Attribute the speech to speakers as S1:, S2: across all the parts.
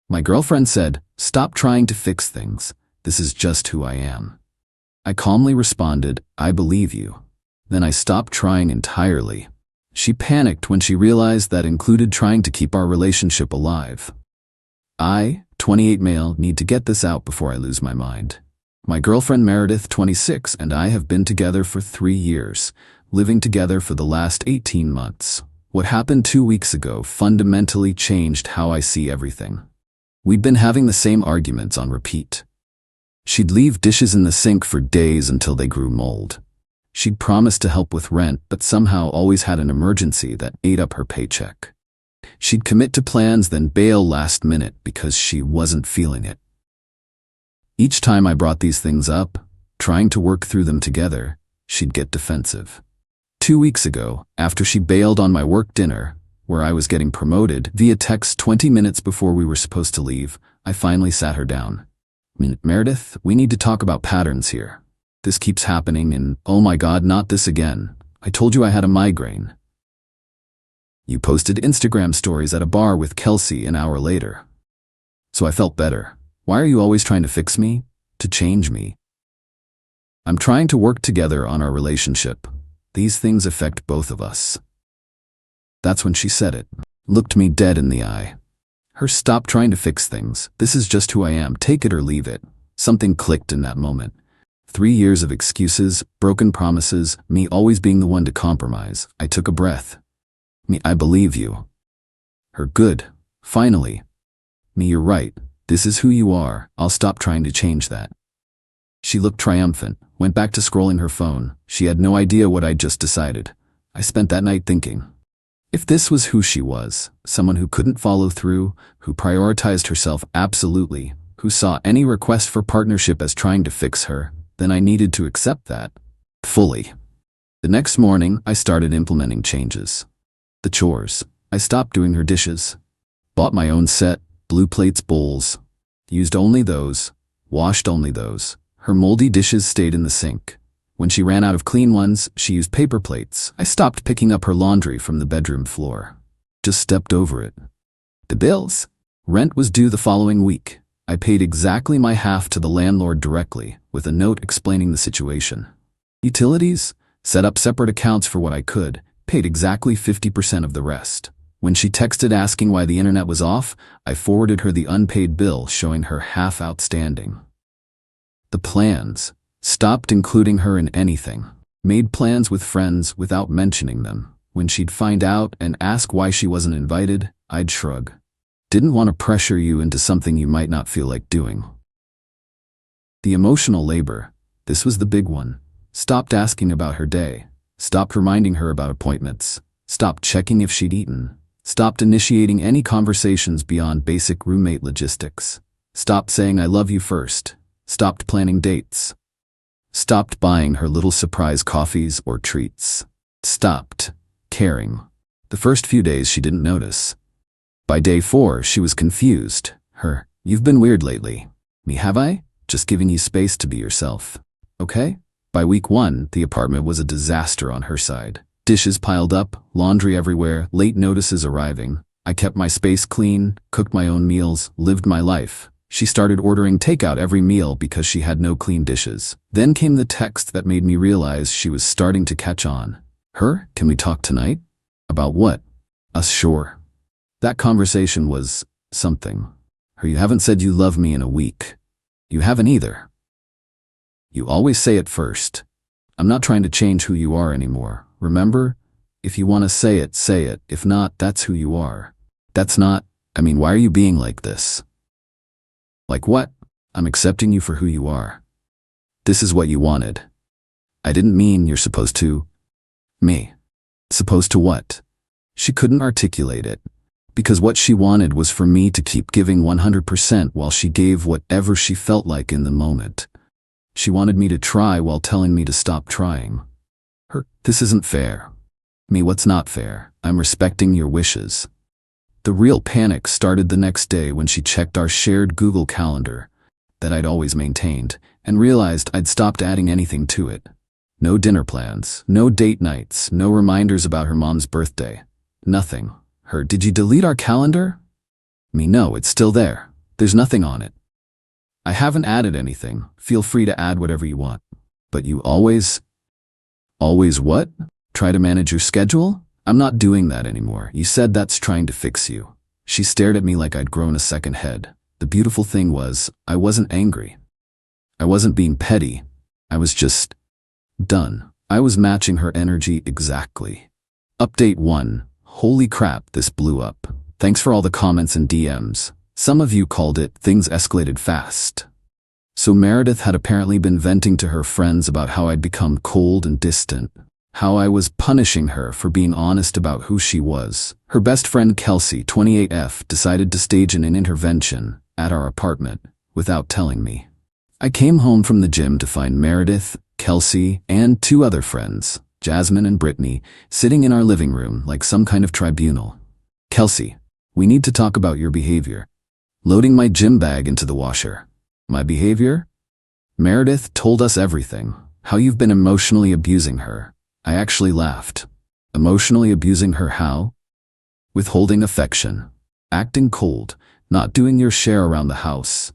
S1: My girlfriend said, "Stop trying to fix things. This is just who I am." I calmly responded, "I believe you." Then I stopped trying entirely. She panicked when she realized that included trying to keep our relationship alive. I, 28 male, need to get this out before I lose my mind. My girlfriend Meredith, 26, and I have been together for 3 years, living together for the last 18 months. What happened 2 weeks ago fundamentally changed how I see everything. We'd been having the same arguments on repeat. She'd leave dishes in the sink for days until they grew mold. She'd promised to help with rent, but somehow always had an emergency that ate up her paycheck. She'd commit to plans, then bail last minute because she wasn't feeling it. Each time I brought these things up, trying to work through them together, she'd get defensive. 2 weeks ago, after she bailed on my work dinner, where I was getting promoted, via text 20 minutes before we were supposed to leave, I finally sat her down. "Meredith, we need to talk about patterns here. This keeps happening and, oh my God, not this again. I told you I had a migraine. You posted Instagram stories at a bar with Kelsey an hour later. So I felt better. Why are you always trying to fix me? To change me? I'm trying to work together on our relationship. These things affect both of us." That's when she said it, looked me dead in the eye. Her "stop trying to fix things, this is just who I am, take it or leave it." Something clicked in that moment. 3 years of excuses, broken promises, me always being the one to compromise. I took a breath. Me, "I believe you." Her "good. Finally." Me, "You're right. This is who you are. I'll stop trying to change that." She looked triumphant, went back to scrolling her phone. She had no idea what I'd just decided. I spent that night thinking, if this was who she was, someone who couldn't follow through, who prioritized herself absolutely, who saw any request for partnership as trying to fix her, then I needed to accept that. Fully. The next morning, I started implementing changes. The chores. I stopped doing her dishes. Bought my own set, blue plates, bowls. Used only those. Washed only those. Her moldy dishes stayed in the sink. When she ran out of clean ones, she used paper plates. I stopped picking up her laundry from the bedroom floor. Just stepped over it. The bills. Rent was due the following week. I paid exactly my half to the landlord directly, with a note explaining the situation. Utilities. Set up separate accounts for what I could. Paid exactly 50% of the rest. When she texted asking why the internet was off, I forwarded her the unpaid bill showing her half outstanding. The plans. Stopped including her in anything. Made plans with friends without mentioning them. When she'd find out and ask why she wasn't invited, I'd shrug. Didn't want to pressure you into something you might not feel like doing. The emotional labor. This was the big one. Stopped asking about her day. Stopped reminding her about appointments. Stopped checking if she'd eaten. Stopped initiating any conversations beyond basic roommate logistics. Stopped saying "I love you" first. Stopped planning dates. Stopped buying her little surprise coffees or treats. Stopped caring. The first few days she didn't notice. By day 4, she was confused. Her, "You've been weird lately." Me, "Have I? Just giving you space to be yourself. Okay?" By week 1, the apartment was a disaster on her side. Dishes piled up, laundry everywhere, late notices arriving. I kept my space clean, cooked my own meals, lived my life. She started ordering takeout every meal because she had no clean dishes. Then came the text that made me realize she was starting to catch on. Her, "Can we talk tonight?" About what? Us, sure. That conversation was something. Her, "You haven't said you love me in a week." You haven't either. You always say it first. I'm not trying to change who you are anymore. Remember? If you want to say it, say it. If not, that's who you are. That's not, why are you being like this? Like what? I'm accepting you for who you are. This is what you wanted. I didn't mean you're supposed to. Me. Supposed to what? She couldn't articulate it. Because what she wanted was for me to keep giving 100% while she gave whatever she felt like in the moment. She wanted me to try while telling me to stop trying. Her, "This isn't fair." Me, "What's not fair? I'm respecting your wishes." The real panic started the next day when she checked our shared Google Calendar that I'd always maintained and realized I'd stopped adding anything to it. No dinner plans, no date nights, no reminders about her mom's birthday. Nothing. Her, "Did you delete our calendar?" Me, "No, it's still there." There's nothing on it. I haven't added anything. Feel free to add whatever you want. But you always what? Try to manage your schedule? I'm not doing that anymore. You said that's trying to fix you. She stared at me like I'd grown a second head. The beautiful thing was, I wasn't angry. I wasn't being petty. I was just done. I was matching her energy exactly. Update 1. Holy crap, this blew up. Thanks for all the comments and DMs. Some of you called it things escalated fast. So Meredith had apparently been venting to her friends about how I'd become cold and distant, how I was punishing her for being honest about who she was. Her best friend Kelsey, 28F, decided to stage an intervention at our apartment without telling me. I came home from the gym to find Meredith, Kelsey, and 2 other friends, Jasmine and Brittany, sitting in our living room like some kind of tribunal. Kelsey, we need to talk about your behavior. Loading my gym bag into the washer. My behavior? Meredith told us everything. How you've been emotionally abusing her. I actually laughed. Emotionally abusing her how? Withholding affection. Acting cold. Not doing your share around the house.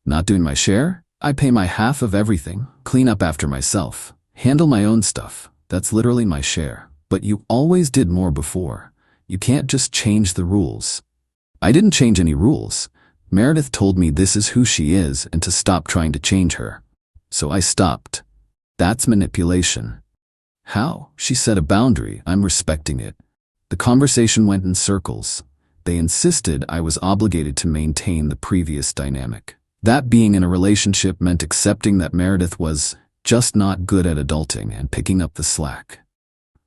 S1: Not doing my share? I pay my half of everything. Clean up after myself. Handle my own stuff. That's literally my share. But you always did more before. You can't just change the rules. I didn't change any rules. Meredith told me this is who she is and to stop trying to change her. So I stopped. That's manipulation. How? She set a boundary. I'm respecting it. The conversation went in circles. They insisted I was obligated to maintain the previous dynamic. That being in a relationship meant accepting that Meredith was just not good at adulting and picking up the slack.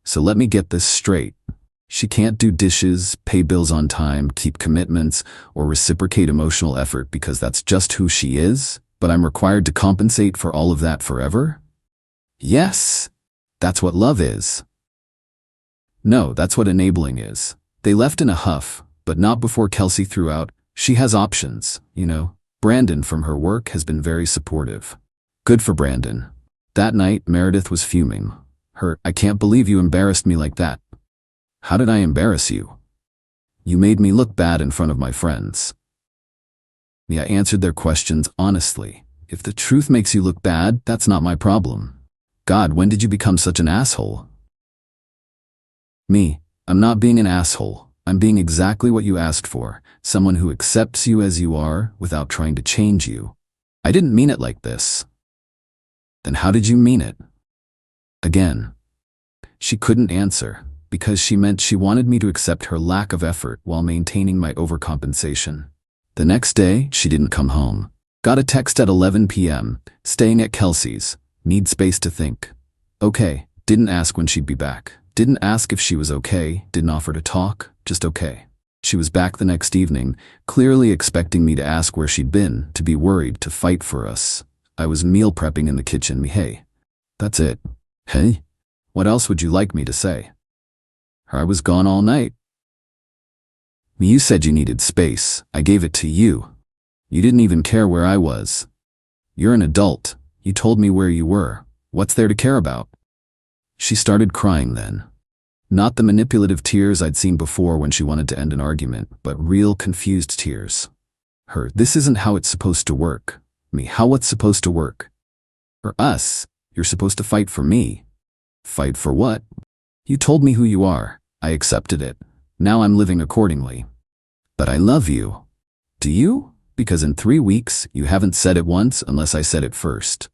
S1: So let me get this straight. She can't do dishes, pay bills on time, keep commitments, or reciprocate emotional effort because that's just who she is, but I'm required to compensate for all of that forever? Yes, that's what love is. No, that's what enabling is. They left in a huff, but not before Kelsey threw out, she has options, you know. Brandon from her work has been very supportive. Good for Brandon. That night, Meredith was fuming. I can't believe you embarrassed me like that. How did I embarrass you? You made me look bad in front of my friends. I answered their questions honestly. If the truth makes you look bad, that's not my problem. God, when did you become such an asshole? Me, I'm not being an asshole. I'm being exactly what you asked for, someone who accepts you as you are without trying to change you. I didn't mean it like this. Then how did you mean it? Again. She couldn't answer. Because she meant she wanted me to accept her lack of effort while maintaining my overcompensation. The next day, she didn't come home. Got a text at 11 p.m., staying at Kelsey's, need space to think. Okay, didn't ask when she'd be back. Didn't ask if she was okay, didn't offer to talk, just okay. She was back the next evening, clearly expecting me to ask where she'd been, to be worried, to fight for us. I was meal prepping in the kitchen, hey. That's it. Hey? What else would you like me to say? I was gone all night. You said you needed space. I gave it to you. You didn't even care where I was. You're an adult. You told me where you were. What's there to care about? She started crying then. Not the manipulative tears I'd seen before when she wanted to end an argument, but real confused tears. This isn't how it's supposed to work. How what's supposed to work? For us, you're supposed to fight for me. Fight for what? You told me who you are. I accepted it. Now I'm living accordingly. But I love you. Do you? Because in 3 weeks, you haven't said it once unless I said it first.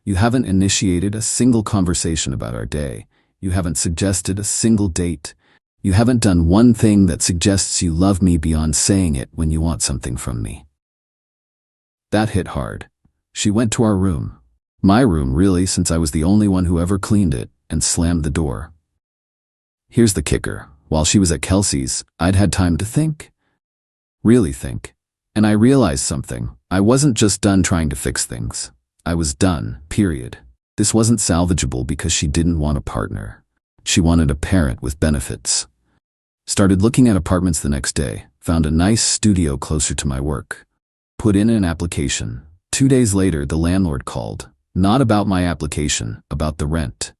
S1: You haven't initiated a single conversation about our day. You haven't suggested a single date. You haven't done one thing that suggests you love me beyond saying it when you want something from me. That hit hard. She went to our room. My room, really, since I was the only one who ever cleaned it, and slammed the door. Here's the kicker. While she was at Kelsey's, I'd had time to think. Really think. And I realized something. I wasn't just done trying to fix things. I was done, period. This wasn't salvageable because she didn't want a partner. She wanted a parent with benefits. Started looking at apartments the next day. Found a nice studio closer to my work. Put in an application. 2 days later, the landlord called. Not about my application, about the rent.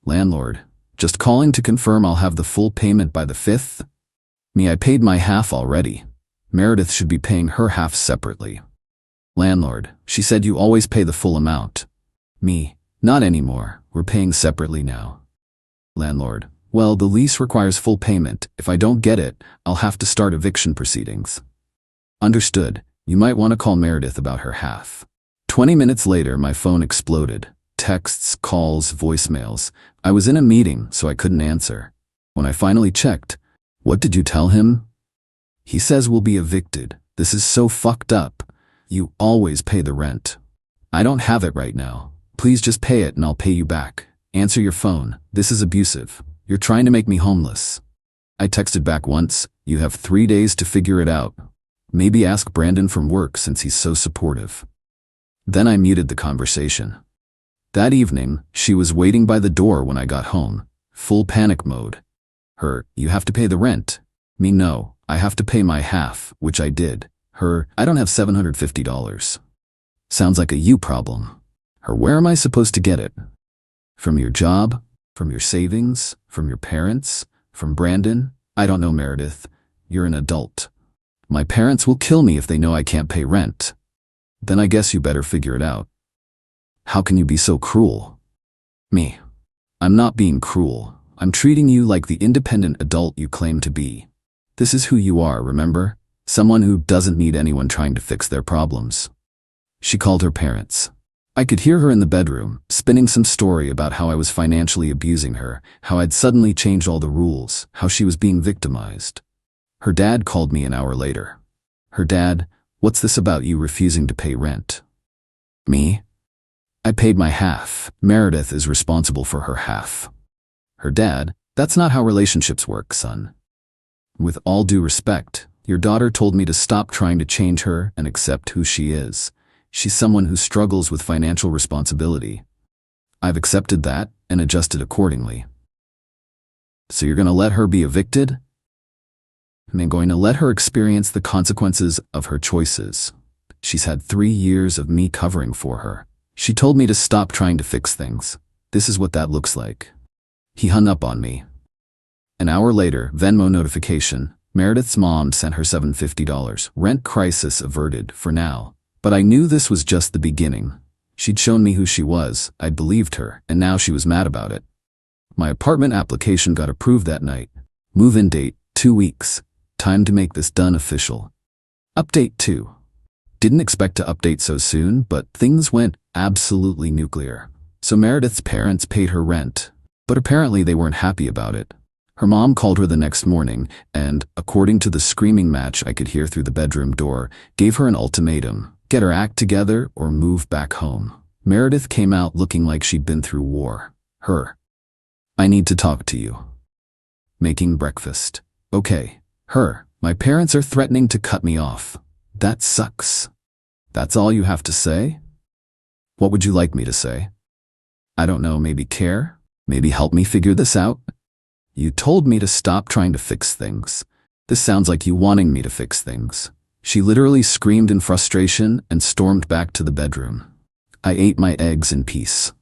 S1: Landlord. Just calling to confirm I'll have the full payment by the 5th? I paid my half already. Meredith should be paying her half separately. Landlord, she said you always pay the full amount. Me, not anymore, we're paying separately now. Landlord, well, the lease requires full payment. If I don't get it, I'll have to start eviction proceedings. Understood. You might want to call Meredith about her half. 20 minutes later, my phone exploded. Texts, calls, voicemails. I was in a meeting, so I couldn't answer. When I finally checked, what did you tell him? He says we'll be evicted. This is so fucked up. You always pay the rent. I don't have it right now. Please just pay it and I'll pay you back. Answer your phone. This is abusive. You're trying to make me homeless. I texted back once. You have 3 days to figure it out. Maybe ask Brandon from work since he's so supportive. Then I muted the conversation. That evening, she was waiting by the door when I got home. Full panic mode. Her, you have to pay the rent. Me, no, I have to pay my half, which I did. Her, I don't have $750. Sounds like a you problem. Her, where am I supposed to get it? From your job? From your savings? From your parents? From Brandon? I don't know, Meredith. You're an adult. My parents will kill me if they know I can't pay rent. Then I guess you better figure it out. How can you be so cruel? Me. I'm not being cruel. I'm treating you like the independent adult you claim to be. This is who you are, remember? Someone who doesn't need anyone trying to fix their problems. She called her parents. I could hear her in the bedroom, spinning some story about how I was financially abusing her, how I'd suddenly changed all the rules, how she was being victimized. Her dad called me an hour later. Her dad, what's this about you refusing to pay rent? Me? I paid my half. Meredith is responsible for her half. Her dad, that's not how relationships work, son. With all due respect, your daughter told me to stop trying to change her and accept who she is. She's someone who struggles with financial responsibility. I've accepted that and adjusted accordingly. So you're going to let her be evicted? I'm going to let her experience the consequences of her choices. She's had 3 years of me covering for her. She told me to stop trying to fix things. This is what that looks like. He hung up on me. An hour later, Venmo notification. Meredith's mom sent her $750. Rent crisis averted for now. But I knew this was just the beginning. She'd shown me who she was, I'd believed her, and now she was mad about it. My apartment application got approved that night. Move-in date, 2 weeks. Time to make this done official. Update 2. Didn't expect to update so soon, but things went absolutely nuclear. So Meredith's parents paid her rent, but apparently they weren't happy about it. Her mom called her the next morning and, according to the screaming match I could hear through the bedroom door, gave her an ultimatum. Get her act together or move back home. Meredith came out looking like she'd been through war. Her. I need to talk to you. Making breakfast. Okay. Her. My parents are threatening to cut me off. That sucks. That's all you have to say? What would you like me to say? I don't know, maybe care? Maybe help me figure this out? You told me to stop trying to fix things. This sounds like you wanting me to fix things. She literally screamed in frustration and stormed back to the bedroom. I ate my eggs in peace.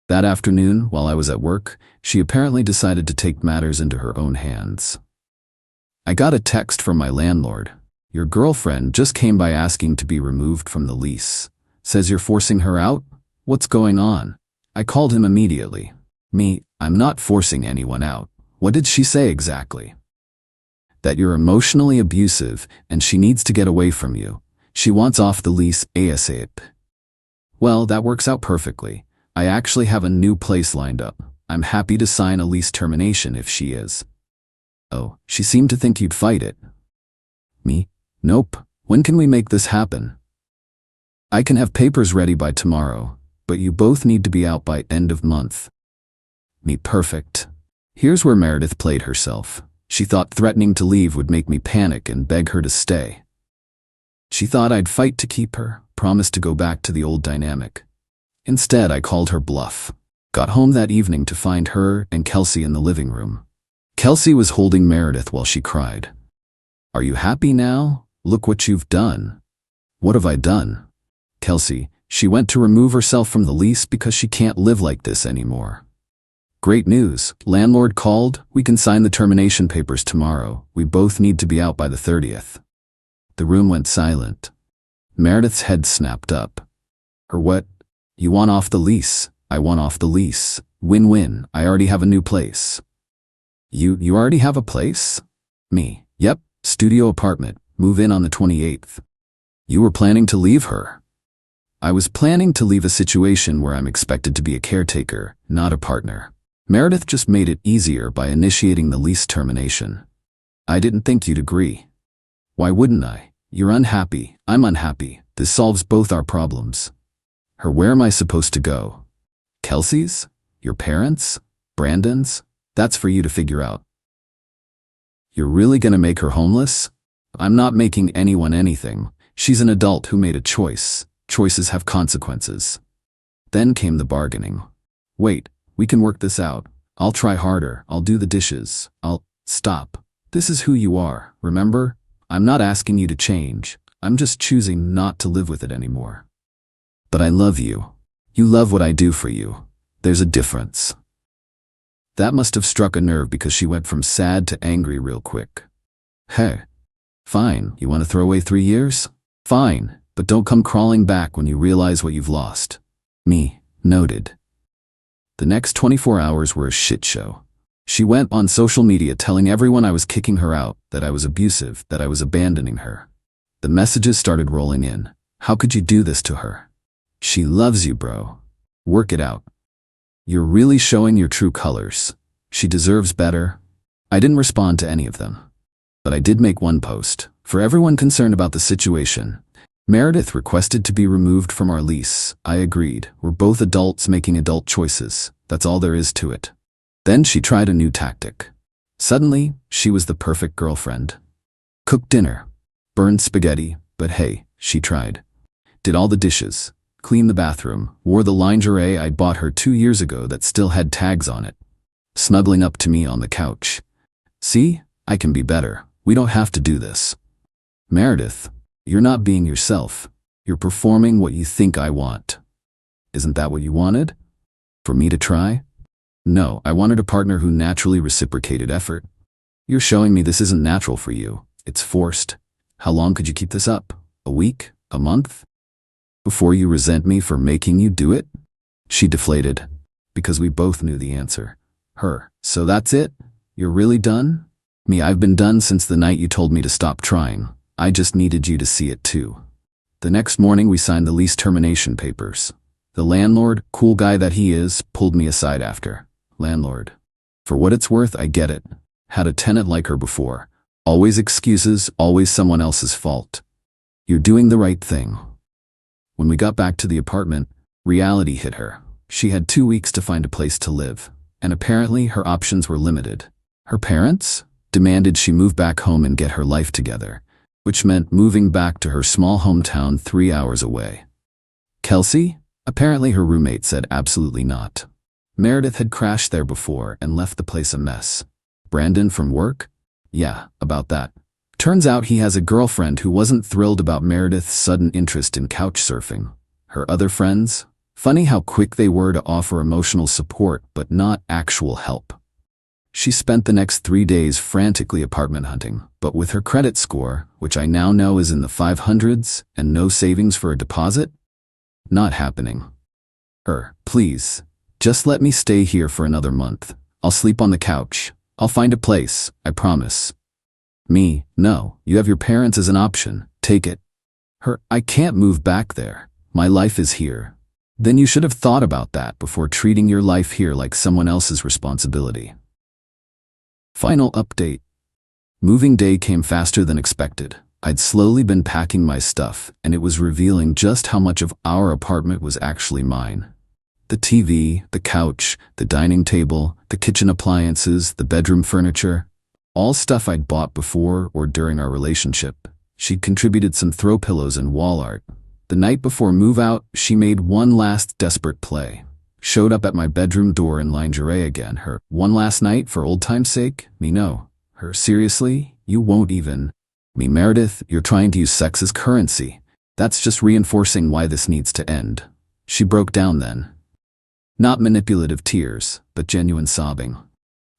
S1: That afternoon, while I was at work, she apparently decided to take matters into her own hands. I got a text from my landlord. Your girlfriend just came by asking to be removed from the lease. Says you're forcing her out? What's going on? I called him immediately. Me, I'm not forcing anyone out. What did she say exactly? That you're emotionally abusive and she needs to get away from you. She wants off the lease ASAP. Well, that works out perfectly. I actually have a new place lined up. I'm happy to sign a lease termination if she is. Oh, she seemed to think you'd fight it. Me? Nope. When can we make this happen? I can have papers ready by tomorrow, but you both need to be out by end of month. Me, perfect. Here's where Meredith played herself. She thought threatening to leave would make me panic and beg her to stay. She thought I'd fight to keep her, promised to go back to the old dynamic. Instead, I called her bluff. Got home that evening to find her and Kelsey in the living room. Kelsey was holding Meredith while she cried. Are you happy now? Look what you've done. What have I done? Kelsey, she went to remove herself from the lease because she can't live like this anymore. Great news. Landlord called. We can sign the termination papers tomorrow. We both need to be out by the 30th. The room went silent. Meredith's head snapped up. Her what? You want off the lease. I want off the lease. Win-win. I already have a new place. You already have a place? Me. Yep. Studio apartment. Move in on the 28th. You were planning to leave her. I was planning to leave a situation where I'm expected to be a caretaker, not a partner. Meredith just made it easier by initiating the lease termination. I didn't think you'd agree. Why wouldn't I? You're unhappy. I'm unhappy. This solves both our problems. Her, where am I supposed to go? Kelsey's? Your parents? Brandon's? That's for you to figure out. You're really gonna make her homeless? I'm not making anyone anything. She's an adult who made a choice. Choices have consequences. Then came the bargaining. Wait, we can work this out. I'll try harder. I'll do the dishes. Stop. This is who you are, remember? I'm not asking you to change. I'm just choosing not to live with it anymore. But I love you. You love what I do for you. There's a difference. That must have struck a nerve because she went from sad to angry real quick. Hey. Fine, you want to throw away 3 years? Fine, but don't come crawling back when you realize what you've lost. Me. Noted. The next 24 hours were a shit show. She went on social media telling everyone I was kicking her out, that I was abusive, that I was abandoning her. The messages started rolling in. How could you do this to her? She loves you, bro. Work it out. You're really showing your true colors. She deserves better. I didn't respond to any of them. But I did make one post. For everyone concerned about the situation, Meredith requested to be removed from our lease. I agreed. We're both adults making adult choices. That's all there is to it. Then she tried a new tactic. Suddenly, she was the perfect girlfriend. Cooked dinner. Burned spaghetti, but hey, she tried. Did all the dishes. Cleaned the bathroom. Wore the lingerie I bought her 2 years ago that still had tags on it. Snuggling up to me on the couch. See? I can be better. We don't have to do this. Meredith, you're not being yourself. You're performing what you think I want. Isn't that what you wanted? For me to try? No, I wanted a partner who naturally reciprocated effort. You're showing me this isn't natural for you. It's forced. How long could you keep this up? A week? A month? Before you resent me for making you do it? She deflated, because we both knew the answer. Her, so that's it? You're really done? Me, I've been done since the night you told me to stop trying. I just needed you to see it too. The next morning we signed the lease termination papers. The landlord, cool guy that he is, pulled me aside after. Landlord. For what it's worth, I get it. Had a tenant like her before. Always excuses, always someone else's fault. You're doing the right thing. When we got back to the apartment, reality hit her. She had 2 weeks to find a place to live, and apparently her options were limited. Her parents demanded she move back home and get her life together, which meant moving back to her small hometown 3 hours away. Kelsey? Apparently her roommate said absolutely not. Meredith had crashed there before and left the place a mess. Brandon from work? Yeah, about that. Turns out he has a girlfriend who wasn't thrilled about Meredith's sudden interest in couch surfing. Her other friends? Funny how quick they were to offer emotional support but not actual help. She spent the next 3 days frantically apartment hunting, but with her credit score, which I now know is in the 500s, and no savings for a deposit? Not happening. Her, please, just let me stay here for another month. I'll sleep on the couch. I'll find a place, I promise. Me, no, you have your parents as an option. Take it. Her, I can't move back there. My life is here. Then you should have thought about that before treating your life here like someone else's responsibility. Final update. Moving day came faster than expected. I'd slowly been packing my stuff, and it was revealing just how much of our apartment was actually mine. The TV, the couch, the dining table, the kitchen appliances, the bedroom furniture, all stuff I'd bought before or during our relationship. She'd contributed some throw pillows and wall art. The night before move-out, she made one last desperate play. Showed up at my bedroom door in lingerie again. Her, one last night for old time's sake? Me, no. Her, seriously? You won't even. Me, Meredith, you're trying to use sex as currency. That's just reinforcing why this needs to end. She broke down then. Not manipulative tears, but genuine sobbing.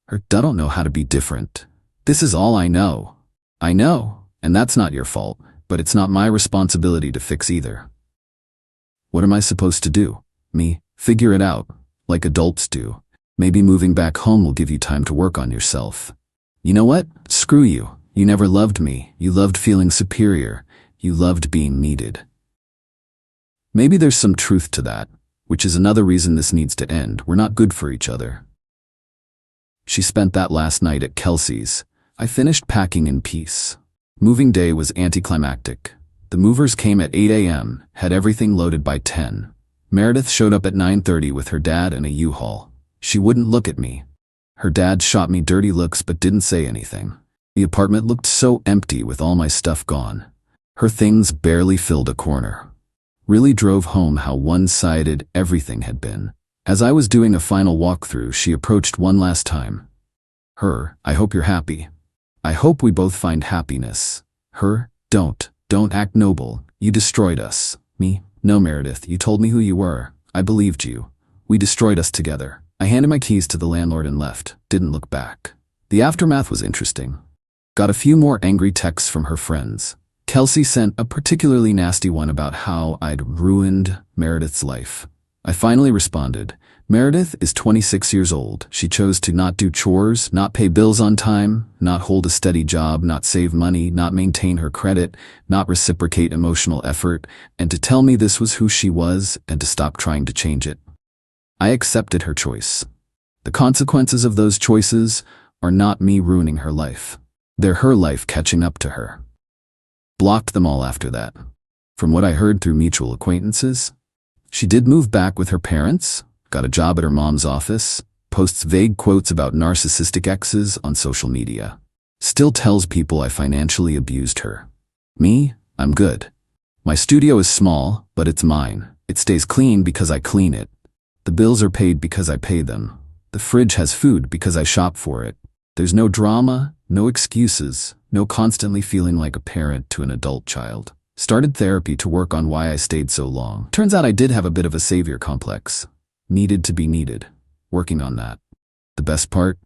S1: Her, I don't know how to be different. This is all I know. I know, and that's not your fault, but it's not my responsibility to fix either. What am I supposed to do? Figure it out, like adults do. Maybe moving back home will give you time to work on yourself. You know what? Screw you. You never loved me. You loved feeling superior. You loved being needed. Maybe there's some truth to that, which is another reason this needs to end. We're not good for each other. She spent that last night at Kelsey's. I finished packing in peace. Moving day was anticlimactic. The movers came at 8 a.m., had everything loaded by 10. Meredith showed up at 9:30 with her dad and a U-Haul. She wouldn't look at me. Her dad shot me dirty looks but didn't say anything. The apartment looked so empty with all my stuff gone. Her things barely filled a corner. Really drove home how one-sided everything had been. As I was doing a final walkthrough, she approached one last time. I hope you're happy. I hope we both find happiness. Don't act noble. You destroyed us. No, Meredith, you told me who you were. I believed you. We destroyed us together. I handed my keys to the landlord and left. Didn't look back. The aftermath was interesting. Got a few more angry texts from her friends. Kelsey sent a particularly nasty one about how I'd ruined Meredith's life. I finally responded. Meredith is 26 years old. She chose to not do chores, not pay bills on time, not hold a steady job, not save money, not maintain her credit, not reciprocate emotional effort, and to tell me this was who she was and to stop trying to change it. I accepted her choice. The consequences of those choices are not me ruining her life. They're her life catching up to her. Blocked them all after that. From what I heard through mutual acquaintances, she did move back with her parents, got a job at her mom's office, posts vague quotes about narcissistic exes on social media. Still tells people I financially abused her. I'm good. My studio is small, but it's mine. It stays clean because I clean it. The bills are paid because I pay them. The fridge has food because I shop for it. There's no drama, no excuses, no constantly feeling like a parent to an adult child. Started therapy to work on why I stayed so long. Turns out I did have a bit of a savior complex. Needed to be needed. Working on that. The best part?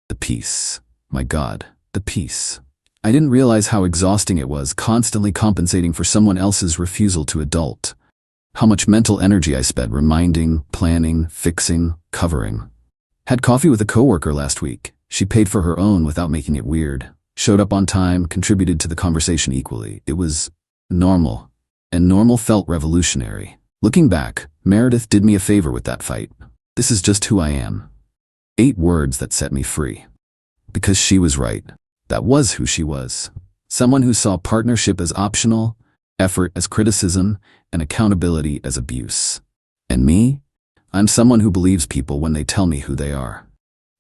S1: The peace. My God, the peace. I didn't realize how exhausting it was constantly compensating for someone else's refusal to adult. How much mental energy I spent reminding, planning, fixing, covering. Had coffee with a coworker last week. She paid for her own without making it weird. Showed up on time, contributed to the conversation equally. It was normal. And normal felt revolutionary. Looking back, Meredith did me a favor with that fight. This is just who I am. 8 words that set me free. Because she was right. That was who she was. Someone who saw partnership as optional, effort as criticism, and accountability as abuse. And me? I'm someone who believes people when they tell me who they are.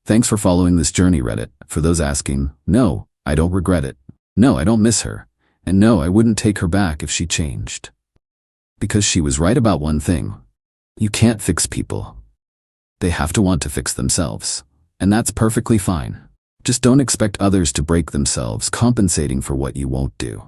S1: Thanks for following this journey, Reddit. For those asking, no, I don't regret it. No, I don't miss her. And no, I wouldn't take her back if she changed. Because she was right about one thing. You can't fix people. They have to want to fix themselves. And that's perfectly fine. Just don't expect others to break themselves compensating for what you won't do.